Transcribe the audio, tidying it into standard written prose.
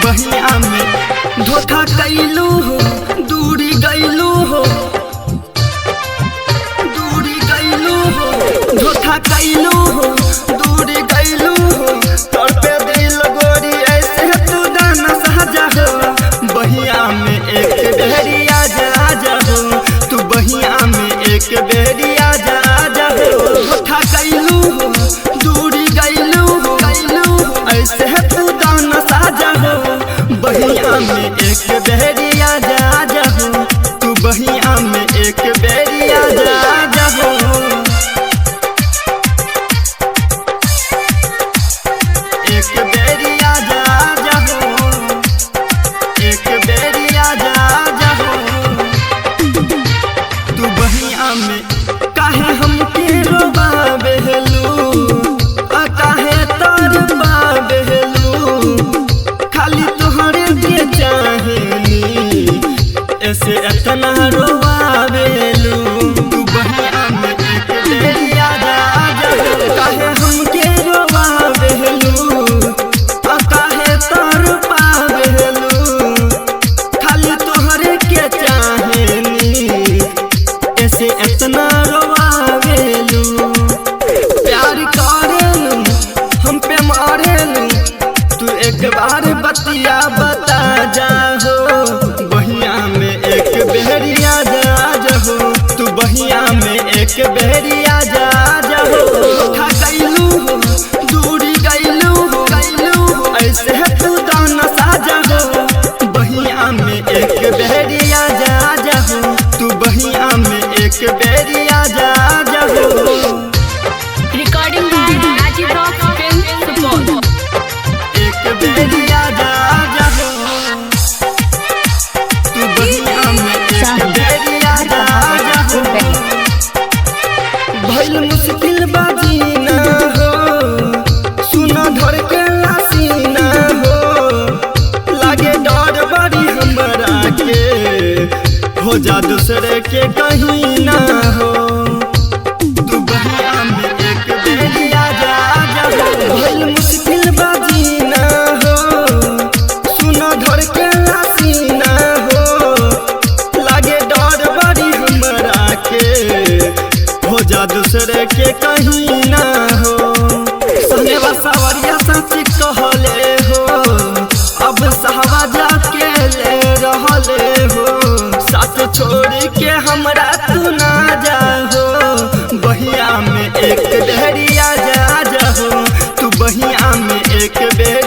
बहिया में धोखा कैलू हो, दूरी गैलू हो, दूरी गैलू हो, धोखा कैलू हो, दूरी गैलू हो, तोर पे दिल गोरी ऐसे तू दाना साजा हो। बहिया में एक बेरी आजा आजा हो, तू बहिया में एक बेरी आजा आजा हो। धोखा कैलू हो, दूरी गैलू हो, ऐसे तू दाना साजा हो। बहिया में एक बेरी आजा आजा हो, तू बहिया में एक बेरी आजा आजा हो। एक बेरी आजा आजा हो, एक बेरी आजा आजा हो। तू बहिया में काहे हमके रोबावेलू, काहे तरबावेलू, खाली तोहरे के चाहेनी ऐसे इतना रोबावेलू। तू बहिया में एक बेरी आजा आजा हो, काहे हमके रोबावेलू, काहे तरबावेलू, खाली तोहरे के चाहेनी ऐसे इतना रोबावेलू। प्यार करेलू हम पे मारेलू, तू एक बार बतिया बता जा हो। बहिया में एक बेरी आजा आजा हो, तू बहिया में एक बेरी आजा आजा हो। धोखा कैलू हो, दूरी गैलू हो, ऐसे तू दाना साजा हो। बहिया में एक बेरी आजा आजा हो, तू बहिया में एक बेरी आजा आजा हो। Recording by Rajiv Rock Film Support. एक बेरी आजा आजा हो, तू बहिया में एक बेरी आजा आजा हो। भइल मुश्किल बाजी ना हो, सुना धर के लासी ना हो, लागे डर बड़ी हमरा के हो जा दूसरे के कहीं ना हो। तू बहिया में एक बेरी आजा आजा हो। भइल मुश्किल बाजी ना हो, सुना धर के लासी ना हो, लागे डर बड़ी हमरा के हो जा दूसरे के कहीं ना हो। सने बसावरिया सच कहले हो, अब सहवा जाके ले रहले हो, साथ छोड़ के हमरा तू ना जा हो। बहिया में एक बेरी आजा आजा हो, तू बहिया में एक बेरी